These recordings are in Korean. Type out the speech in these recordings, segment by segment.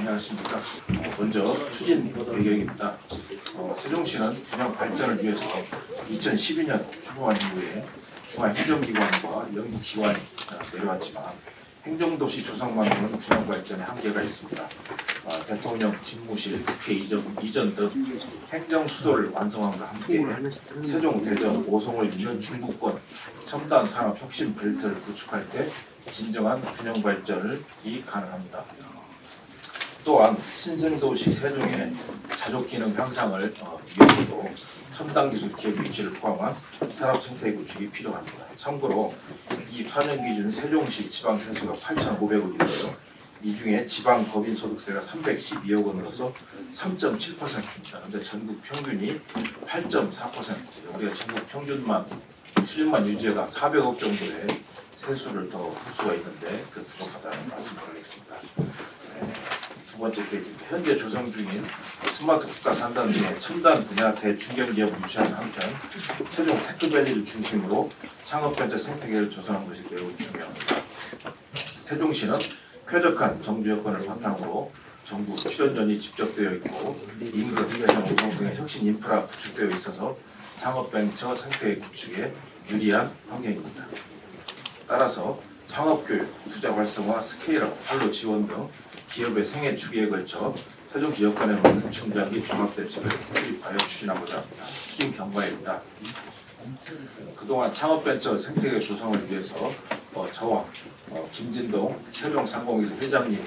안녕하십니까. 먼저 추진 배경입니다. 세종시는 균형 발전을 위해서 2012년 출범한 이후에 중앙행정기관과 연구기관이 내려왔지만 행정도시 조성만으로는 균형 발전에 한계가 있습니다. 대통령 집무실, 국회 이전 등 행정 수도를 완성함과 함께 세종, 대전, 오송을 잇는 중부권 첨단 산업 혁신 벨트를 구축할 때 진정한 균형 발전이 가능합니다. 또한 신생도시 세종의 자족 기능 향상을 위해서도 첨단 기술 기업 유치를 포함한 산업 생태 구축이 필요합니다. 참고로 24년 기준 세종시 지방 세수가 8,500억이고요. 이 중에 지방 법인 소득세가 312억 원으로서 3.7%입니다. 그런데 전국 평균이 8.4%예요. 우리가 전국 평균만 수준만 유지해가 400억 정도의 세수를 더 할 수가 있는데 그 부족하다는 말씀드리겠습니다. 두 번째 페이지입니다. 현재 조성 중인 스마트 국가 산단 등의 첨단 분야 대중견기업을 유치하는 한편 세종 테크밸리를 중심으로 창업벤처 생태계를 조성하는 것이 매우 중요합니다. 세종시는 쾌적한 정주 여건을 바탕으로 정부 출연전이 집적되어 있고 인근, 대전, 오송 등의 혁신 인프라 구축되어 있어서 창업벤처 생태계 구축에 유리한 환경입니다. 따라서 창업교육, 투자 활성화, 스케일업, 판로 지원 등 기업의 생애 주기에 걸쳐 세종시 여건에 맞는 중장기 종합대책을 수립하여 추진하고자 합니다. 추진 경과입니다. 그동안 창업벤처 생태계 조성을 위해서 저와 김진동 세종상공회사 회장님이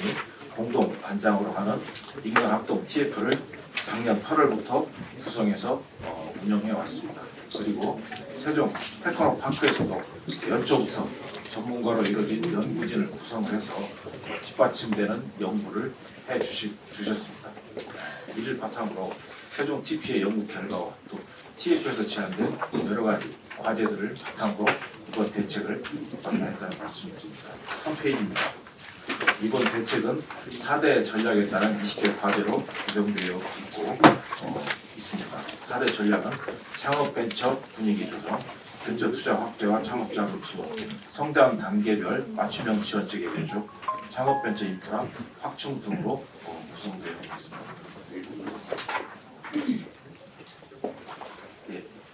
공동 단장으로 하는 인간합동 TF를 작년 8월부터 구성해서 운영해 왔습니다. 그리고 세종 테크노파크에서도 연초부터 전문가로 이루어진 연구진을 구성을 해서 뒷받침되는 연구를 주셨습니다. 이를 바탕으로 세종 TP의 연구 결과와 또 TF에서 제안된 여러 가지 과제들을 바탕으로 이번 대책을 마련했다는 말씀입니다. 3페이지입니다. 이번 대책은 4대 전략에 따른 20개 과제로 구성되어 있습니다. 4대 전략은 창업벤처 분위기 조성, 벤처 투자 확대와 창업자금 지원, 성장 단계별 맞춤형 지원 체계 구축, 창업벤처 인프라 확충 등으로 구성되어 있습니다.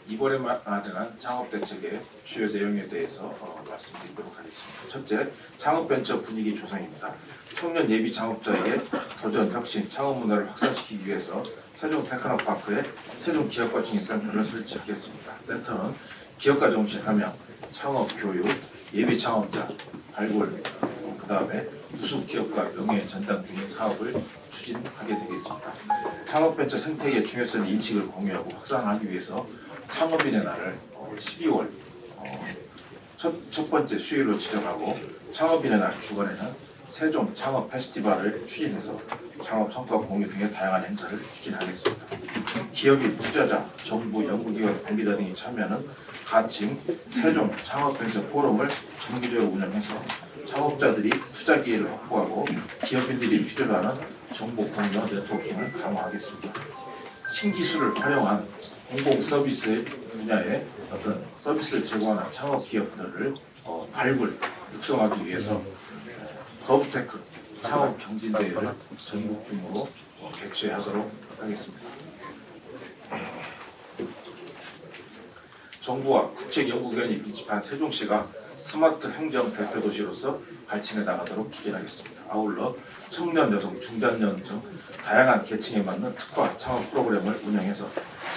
이번에 마련한 창업대책의 주요 내용에 대해서 말씀드리도록 하겠습니다. 첫째, 창업벤처 분위기 조성입니다. 청년 예비 창업자에게 도전, 혁신, 창업 문화를 확산시키기 위해서 세종 테크노파크에 세종 기업가 증인센터를 설치하겠습니다. 센터는 기업가 정신 함양, 창업 교육, 예비 창업자 발굴, 그 다음에 우수 기업가 명예 전당 등의 사업을 추진하게 되겠습니다. 창업벤처 생태계의 중요성 인식을 공유하고 확산하기 위해서 창업인의 날을 12월 첫 번째 수요일로 지정하고 창업인의 날 주간에는 세종 창업 페스티벌을 추진해서 창업 성과 공유 등의 다양한 행사를 추진하겠습니다. 기업인, 투자자, 정부, 연구기관, 관계자 등이 참여하는 가칭 세종 창업벤처 포럼을 정기적으로 운영해서 창업자들이 투자 기회를 확보하고 기업인들이 필요로 하는 정보 공유와 네트워킹을 강화하겠습니다. 신기술을 활용한 공공 서비스 분야의 어떤 서비스를 제공하는 창업 기업들을 발굴, 육성하기 위해서 거부테크 창업 경진대회를 전국 규모로 개최하도록 하겠습니다. 정부와 국책연구기관이 밀집한 세종시가 스마트 행정 대표도시로서 발전해 나가도록 추진하겠습니다. 아울러 청년, 여성, 중장년 등 다양한 계층에 맞는 특화 창업 프로그램을 운영해서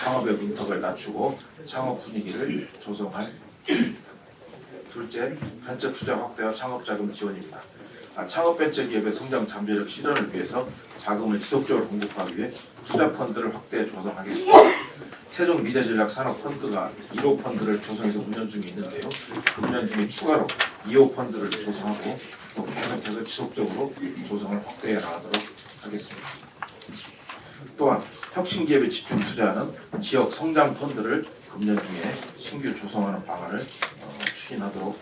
창업의 문턱을 낮추고 창업 분위기를 조성할 계획입니다. 둘째, 벤처 투자 확대와 창업자금 지원입니다. 창업벤처 기업의 성장 잠재력 실현을 위해서 자금을 지속적으로 공급하기 위해 투자 펀드를 확대 조성하겠습니다. 세종 미래전략 산업펀드가 1호 펀드를 조성해서 운영 중에 있는데요. 그 운영 중에 추가로 2호 펀드를 조성하고 또 계속해서 지속적으로 조성을 확대해 나가도록 하겠습니다. 또한 혁신기업에 집중 투자하는 지역 성장 펀드를 금년 중에 신규 조성하는 방안을 추진하도록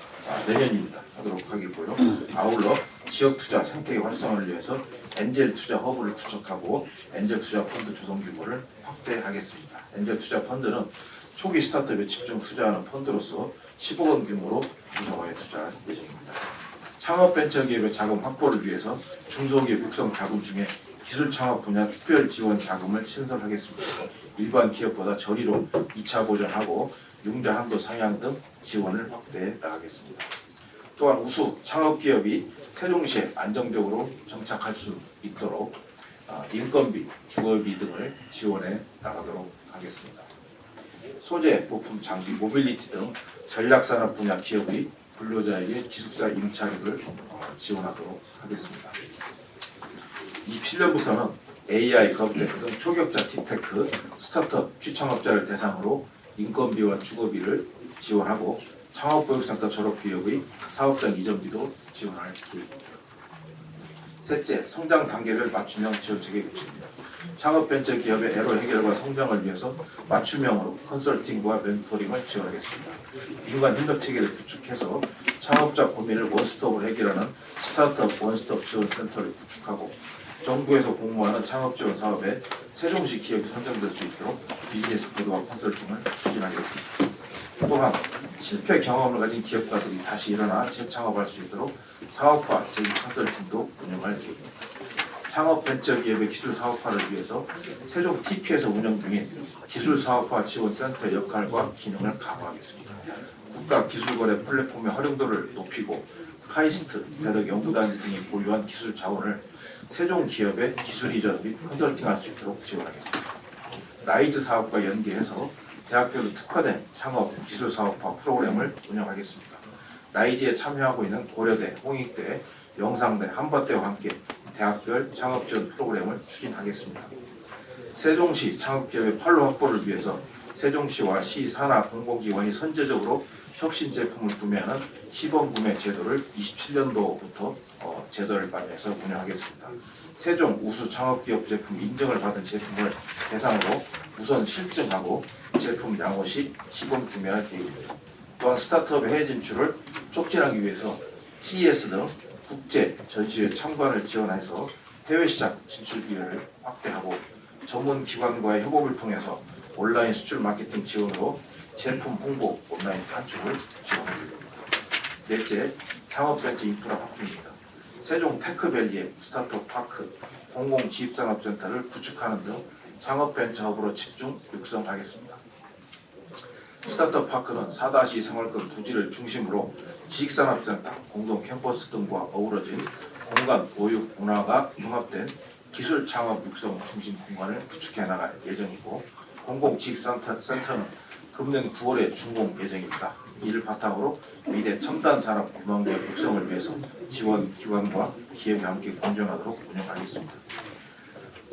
내년입니다. 하도록 하겠고요. 아울러 지역 투자 생태계 활성화를 위해서 엔젤 투자 허브를 구축하고 엔젤 투자 펀드 조성 규모를 확대하겠습니다. 엔젤 투자 펀드는 초기 스타트업에 집중 투자하는 펀드로서 10억 원 규모로 구성하여 투자할 예정입니다. 창업 벤처 기업의 자금 확보를 위해서 중소기업 육성 자금 중에 기술 창업 분야 특별 지원 자금을 신설하겠습니다. 일반 기업보다 저리로 2차 보전하고 융자 한도 상향 등 지원을 확대해 나가겠습니다. 또한 우수 창업기업이 세종시에 안정적으로 정착할 수 있도록 인건비, 주거비 등을 지원해 나가도록 하겠습니다. 소재, 부품, 장비, 모빌리티 등 전략산업 분야 기업의 근로자에게 기숙사 임차료를 지원하도록 하겠습니다. 27년부터는 AI, 겁텍 등 초격자 딥테크, 스타트업, 취창업자를 대상으로 인건비와 주거비를 지원하고 창업교육센터 졸업기업의 사업장 이전비도 지원할 계획입니다. 셋째, 성장 단계를 맞춤형 지원책에 붙입니다. 창업벤처기업의 애로 해결과 성장을 위해서 맞춤형으로 컨설팅과 멘토링을 지원하겠습니다. 민관 협력체계를 구축해서 창업자 고민을 원스톱으로 해결하는 스타트업 원스톱 지원센터를 구축하고 정부에서 공모하는 창업지원 사업에 세종시 기업이 선정될 수 있도록 비즈니스 코드와 컨설팅을 추진하겠습니다. 또한 실패 경험을 가진 기업가들이 다시 일어나 재창업할 수 있도록 사업화 재기 컨설팅도 운영할 계획입니다. 창업벤처기업의 기술사업화를 위해서 세종 TP에서 운영 중인 기술사업화 지원센터의 역할과 기능을 강화하겠습니다. 국가기술거래 플랫폼의 활용도를 높이고 카이스트, 대덕 연구단지 등이 보유한 기술 자원을 세종 기업의 기술 이전 및 컨설팅할 수 있도록 지원하겠습니다. 라이즈 사업과 연계해서 대학별로 특화된 창업 기술 사업화 프로그램을 운영하겠습니다. 라이즈에 참여하고 있는 고려대, 홍익대, 영상대, 한밭대와 함께 대학별 창업 지원 프로그램을 추진하겠습니다. 세종시 창업기업의 판로 확보를 위해서 세종시와 시 산하 공공기관이 선제적으로 혁신 제품을 구매하는 시범 구매 제도를 27년도부터 제도를 마련해서 운영하겠습니다. 세종 우수 창업기업 제품 인증을 받은 제품을 대상으로 우선 실증하고 제품 양호 시 시범 구매할 계획입니다. 또한 스타트업 해외 진출을 촉진하기 위해서 CES 등 국제 전시회 참관을 지원해서 해외 시장 진출 기회를 확대하고 전문 기관과의 협업을 통해서 온라인 수출 마케팅 지원으로 제품 홍보 온라인 판촉을 지원합니다. 넷째, 창업벤처 인프라 확충입니다. 세종 테크밸리의 스타트업 파크, 공공지입산업센터를 구축하는 등 창업벤처 허브로 집중 육성하겠습니다. 스타트업 파크는 4-2 생활권 부지를 중심으로 지식산업센터, 공동 캠퍼스 등과 어우러진 공간 보육 문화가 융합된 기술 창업 육성 중심 공간을 구축해 나갈 예정이고 공공지식센터는 금년 9월에 준공 예정입니다. 이를 바탕으로 미래 첨단 산업 구멍기업 육성을 위해서 지원 기관과 기업이 함께 공존하도록 운영하겠습니다.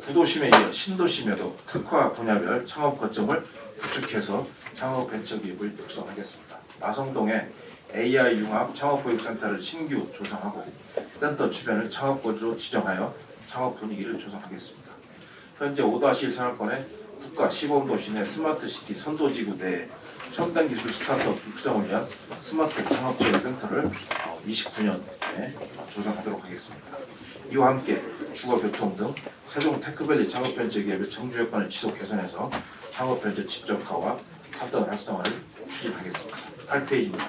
구도심에 이어 신도심에도 특화 분야별 창업 거점을 구축해서 창업 벤처기업을 육성하겠습니다. 마성동에 AI 융합 창업교육센터를 신규 조성하고 센터 주변을 창업거지로 지정하여 창업 분위기를 조성하겠습니다. 현재 5-1 생활권의 국가 시범도시 내 스마트시티 선도지구 내에 첨단 기술 스타트업 육성을 위한 스마트 창업지원센터를 29년에 조성하도록 하겠습니다. 이와 함께 주거교통 등 세종 테크밸리 창업벤처기업의 정주 여건을 지속 개선해서 창업벤처 집적화와 사업 활성화를 추진하겠습니다. 8페이지입니다.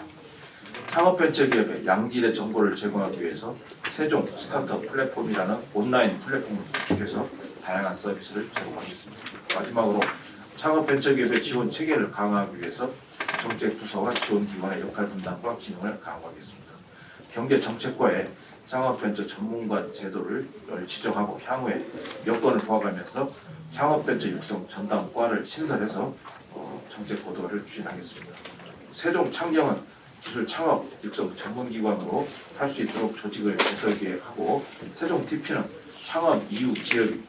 창업벤처기업의 양질의 정보를 제공하기 위해서 세종 스타트업 플랫폼이라는 온라인 플랫폼을 구축해서 다양한 서비스를 제공하겠습니다. 마지막으로 창업벤처기업의 지원 체계를 강화하기 위해서 정책부서와 지원기관의 역할 분담과 기능을 강화하겠습니다. 경제정책과의 창업벤처 전문가 제도를 지정하고 향후에 여건을 보완하면서 창업벤처 육성 전담과를 신설해서 정책 보도를 추진하겠습니다. 세종 창경은 기술 창업 육성 전문기관으로 할 수 있도록 조직을 개설 계획하고 세종 TP는 창업 이후 기업이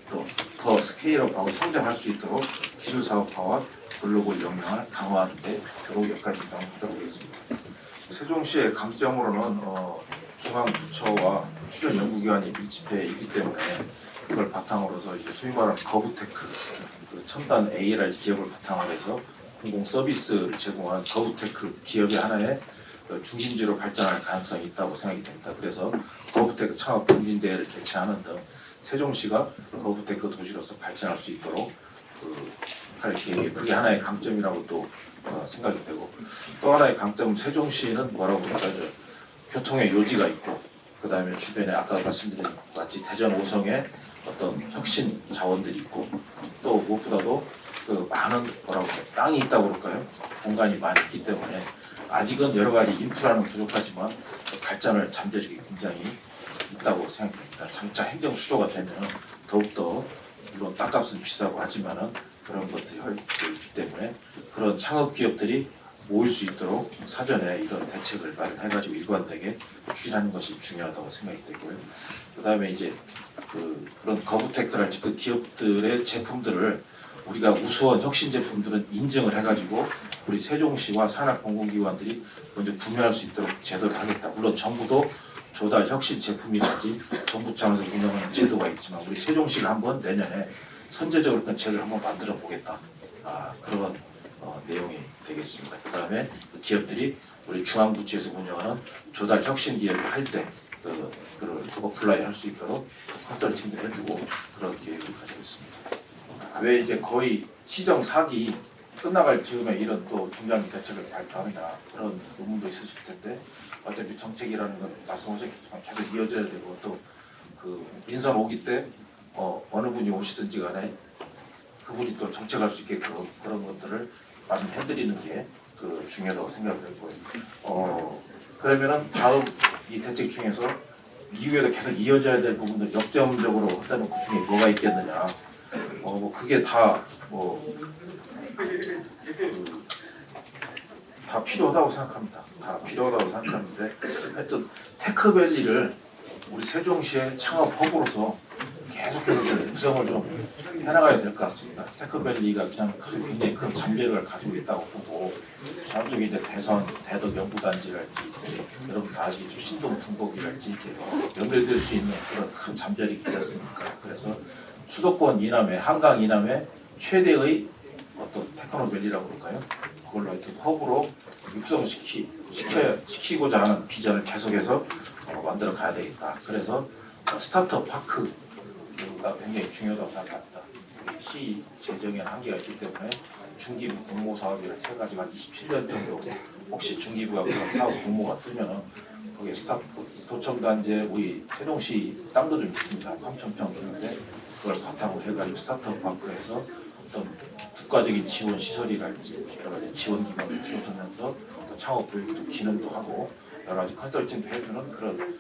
더 스케일업하고 성장할 수 있도록 기술 사업화와 글로벌 역량을 강화하는 데 교육 역할을 담당하도록 하겠습니다. 세종시의 강점으로는 중앙부처와 출연 연구기관이 밀집해 있기 때문에 그걸 바탕으로서 이제 소위 말하는 거부테크, 그 첨단 AI 기업을 바탕으로 해서 공공 서비스를 제공하는 거부테크 기업의 하나의 중심지로 발전할 가능성이 있다고 생각이 됩니다. 그래서 거부테크 창업 경진대회를 개최하는 등 세종시가 거부테크 도시로서 발전할 수 있도록 할 계획이 그게 하나의 강점이라고 또 생각이 되고 또 하나의 강점은 세종시는 뭐라고 볼까요? 교통의 요지가 있고 그 다음에 주변에 아까 말씀드린 같이 대전 5성에 어떤 혁신 자원들이 있고 또 무엇보다도 그 많은 뭐라고 땅이 있다고 그럴까요? 공간이 많이 있기 때문에 아직은 여러 가지 인프라는 부족하지만 발전을 잠재력이 굉장히 있다고 생각됩니다. 장차 행정 수도가 되면 더욱더 물론 땅값은 비싸고 하지만은 그런 것들이 있기 때문에 그런 창업 기업들이 모일 수 있도록 사전에 이런 대책을 마련해가지고 일관되게 추진하는 것이 중요하다고 생각이 되고요. 그다음에 이제 그런 거부테크랄지 그 기업들의 제품들을 우리가 우수한 혁신 제품들은 인증을 해가지고 우리 세종시와 산하공공기관들이 먼저 구매할 수 있도록 제도를 하겠다. 물론 정부도 조달 혁신 제품이라든지 정부 차원에서 운영하는 제도가 있지만 우리 세종시가 한번 내년에 선제적으로 어떤 제도를 한번 만들어 보겠다. 그런 내용이 되겠습니다. 그다음에 그 기업들이 우리 중앙부처에서 운영하는 조달 혁신 기업을 할 때 그걸 어플라이 할 수 있도록 컨설팅도 해주고 그런 계획을 가지고 있습니다. 왜 이제 거의 시정 4기 끝나갈 즈음에 이런 또 중장기 대책을 발표하느냐 그런 의문도 있으실 텐데 어차피 정책이라는 건 말씀하셨겠지만 계속 이어져야 되고 또 그 민선 5기 때 어느 분이 오시든지 간에 그분이 또 정책할 수 있게끔 그런 것들을 많이 해드리는 게 중요하다고 생각되고요. 그러면은 다음 이 대책 중에서 이후에도 계속 이어져야 될 부분들 역점적으로 한다면 그 중에 뭐가 있겠느냐? 그게 다 다 필요하다고 생각합니다. 다 필요하다고 생각하는데 하여튼 테크밸리를 우리 세종시의 창업 허브로서 계속해서 육성을 좀 해나가야 될 것 같습니다. 테크밸리가 그냥 굉장히 큰 잠재력을 가지고 있다고 보고 나중에 이제 대선, 대덕 연구단지랄지 여러분 다 아시죠? 신동 등곡이랄지 이렇게 연결될 수 있는 그런 큰 잠재력이 있지 않습니까? 그래서 수도권 이남에 한강 이남에 최대의 어떤 테크노밸리라고 그럴까요? 그걸로 하여튼 허브로 육성시키고자 하는 비전을 계속해서 만들어 가야 되겠다. 그래서 스타트업 파크가 굉장히 중요하다고 생각합니다. 시 재정에는 한계가 있기 때문에 중기부 공모 사업이라서 해가지고 한 27년 정도 혹시 중기부가 그런 사업 공모가 뜨면은 거기에 도청단지에 우리 세종시 땅도 좀 있습니다. 3,000평 되는데 그걸 바탕으로 해가지고 스타트업 파크에서 어떤 국가적인 지원 시설이랄지 여러 가지 지원 기관을 들어서면서 또 창업 교육도 기능도 하고 여러 가지 컨설팅도 해주는 그런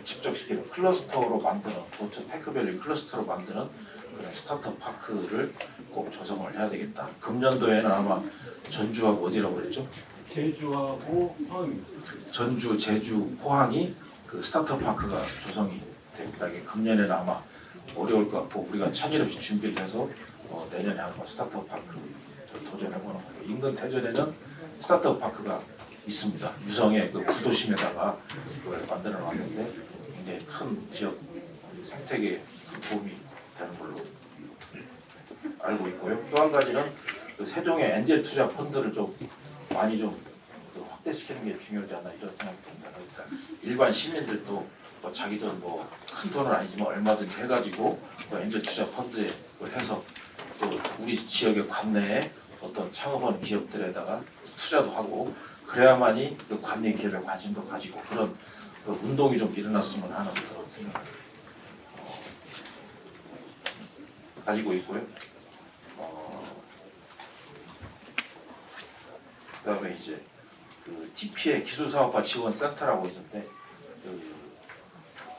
집적시키는 클러스터로 만드는 도처 테크밸리 클러스터로 만드는 그런 스타트업 파크를 꼭 조성을 해야 되겠다. 금년도에는 아마 전주하고 어디라고 그랬죠? 제주하고 포항. 전주, 제주, 포항이 그 스타트업 파크가 조성이 됩니다. 이게 금년에는 아마 어려울 것 같고 우리가 차질 없이 준비를 해서 내년에 한번 스타트업 파크 도전해보는 거예요. 인근 대전에는 스타트업 파크가 있습니다. 유성의 그 구도심에다가 그걸 만들어 놨는데 굉장히 큰 지역 생태계에 도움이 되는 걸로 알고 있고요. 또 한 가지는 그 세종의 엔젤 투자 펀드를 좀 많이 좀 확대시키는 게 중요하지 않나 이런 생각이 듭니다. 그러니까 일반 시민들도 자기들 큰 돈은 아니지만 얼마든지 해가지고 엔젤 투자 펀드에 그걸 해서 또 우리 지역의 관내에 어떤 창업하는 기업들에다가 투자도 하고 그래야만이 그 관내 기업에 관심도 가지고 그런 그 운동이 좀 일어났으면 하는 그런 생각을 가지고 있고요. 그다음에 이제 그 TP의 기술사업화 지원센터라고 있는데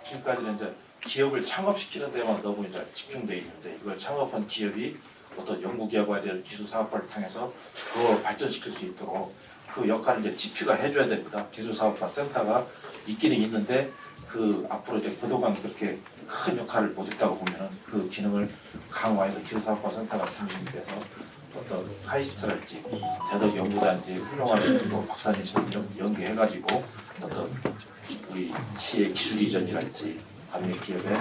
지금까지는 이제 기업을 창업시키는 데만 너무 이제 집중돼 있는데 이걸 창업한 기업이 어떤 연구개발 기술사업화를 통해서 그걸 발전시킬 수 있도록 그 역할을 이제 TP가 해줘야 됩니다. 기술사업화 센터가 있기는 있는데 그 앞으로 이제 그동안 그렇게 큰 역할을 못했다고 보면은 그 기능을 강화해서 기술사업화 센터가 중심이 돼서 어떤 카이스트랄지 대덕 연구단지 훌륭한 박사님처럼 연계해가지고 어떤 우리 시의 기술 이전이랄지 관내 기업에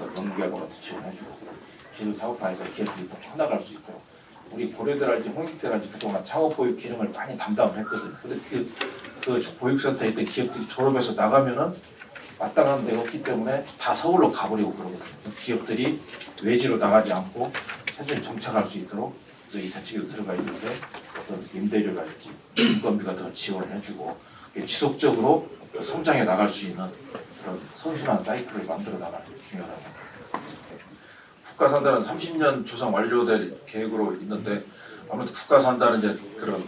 연구개발을 지원해주고 기술 사업화에서 기업들이 더 커나갈 수 있도록 우리 고려대랄지 홍익대랄지 그동안 창업보육 기능을 많이 담당을 했거든요. 근데 그 보육센터에 있던 기업들이 졸업해서 나가면은 마땅한 데가 없기 때문에 다 서울로 가버리고 그러거든요. 기업들이 외지로 나가지 않고 세종에 정착할 수 있도록 이 대책에 들어가 있는데 어떤 임대료랄지 인건비가 더 지원을 해주고 지속적으로 성장해 나갈 수 있는 그런 선순환 사이클을 만들어 나가는 게 중요하다고 생각합니다. 국가산단은 30년 조성 완료될 계획으로 있는데 아무래도 국가산단은 이제 그런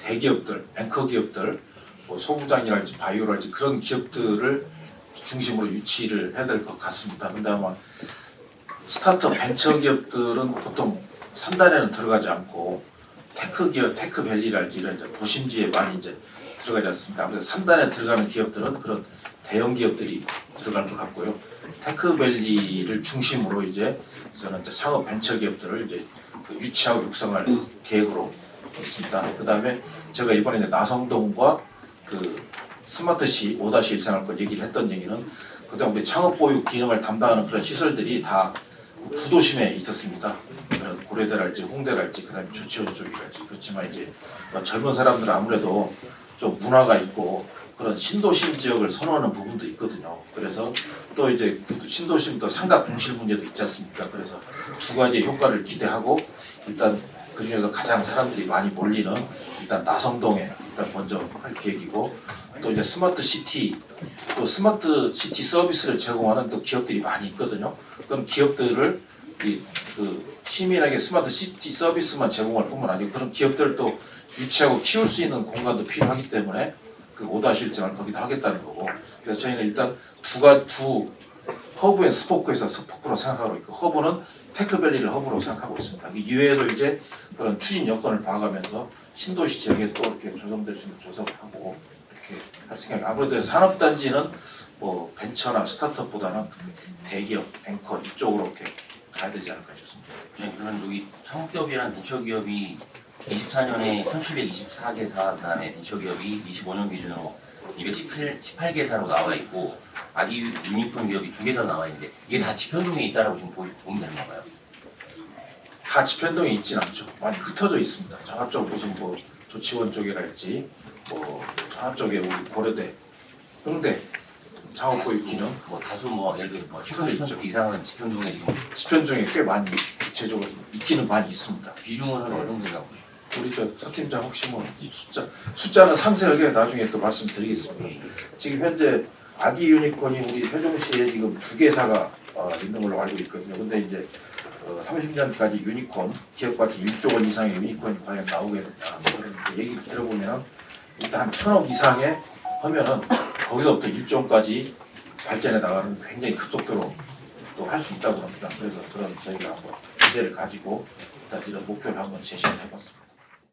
대기업들, 앵커 기업들, 뭐 소부장이랄지 바이오랄지 그런 기업들을 중심으로 유치를 해야 될 것 같습니다. 근데 아마 스타트업 벤처 기업들은 보통 산단에는 들어가지 않고 테크 기업, 테크밸리랄지 이런 이제 도심지에 많이 이제 들어가지 않습니다. 아무래도 산단에 들어가는 기업들은 그런 대형 기업들이 들어갈 것 같고요. 테크밸리를 중심으로 이제 저는 이제 창업 벤처 기업들을 이제 그 유치하고 육성할 계획으로 있습니다. 그다음에 제가 이번에 이제 나성동과 그 스마트시 5-1 생활권 얘기를 했던 얘기는 그다음 우리 창업 보육 기능을 담당하는 그런 시설들이 다 구도심에 있었습니다. 그런 고려대랄지 홍대랄지 그다음에 조치원 쪽이랄지 그렇지만 이제 젊은 사람들은 아무래도 좀 문화가 있고 그런 신도심 지역을 선호하는 부분도 있거든요. 그래서 또 이제 신도심 또 삼각 공실 문제도 있지 않습니까? 그래서 두 가지 효과를 기대하고 일단 그 중에서 가장 사람들이 많이 몰리는 일단 나성동에 일단 먼저 할 계획이고 또 이제 스마트 시티 또 스마트 시티 서비스를 제공하는 또 기업들이 많이 있거든요. 그럼 기업들을 그 시민에게 스마트 시티 서비스만 제공할 뿐만 아니고 그런 기업들도 유치하고 키울 수 있는 공간도 필요하기 때문에 그 5-1을 거기다 하겠다는 거고. 그래서 저희는 일단 두 허브 앤 스포크에서 스포크로 생각하고 있고 허브는 테크밸리를 허브로 생각하고 있습니다. 이외에도 이제 그런 추진 여건을 봐가면서 신도시 지역에 또 이렇게 조성될 수 있는 조성을 하고 이렇게 할 생각이 아무래도 산업단지는 뭐 벤처나 스타트업보다는 대기업, 앵커 이쪽으로 이렇게 가야 되지 않을까 싶습니다. 네, 그런 여기 창업기업이란 벤처기업이 24년에 1724개사, 그다음에 벤처기업이 25년 기준으로 218개사로 나와 있고 아기 유니콘 기업이 2개사로 나와 있는데 이게 다 지편동에 있다라고 지금 보면 되는 건가요? 다 지편동에 있진 않죠. 많이 흩어져 있습니다. 저쪽 무슨 뭐 조치원 쪽이랄지 뭐 저쪽에 우리 고려대, 홍대 창업보육기능 뭐 다수 뭐 예를 들어 뭐 흩어져 70% 이상은 지편동에 지금 지편동에 꽤 많이 구체적으로 있기는 많이 있습니다. 비중은 한 어느 정도 된다고 보시죠? 우리 저 서팀장 혹시 뭐 숫자는 상세하게 나중에 또 말씀드리겠습니다. 지금 현재 아기 유니콘이 우리 세종시에 지금 2개사가 있는 걸로 알고 있거든요. 근데 이제 30년까지 유니콘 기업가치 1조 원 이상의 유니콘이 과연 나오게 된다. 그런 얘기 들어보면 일단 한 1,000억 이상에 하면은 거기서부터 1조까지 발전해 나가는 굉장히 급속도로 또 할 수 있다고 합니다. 그래서 그런 저희가 한번 기대를 가지고 일단 이런 목표를 한번 제시해 봤습니다.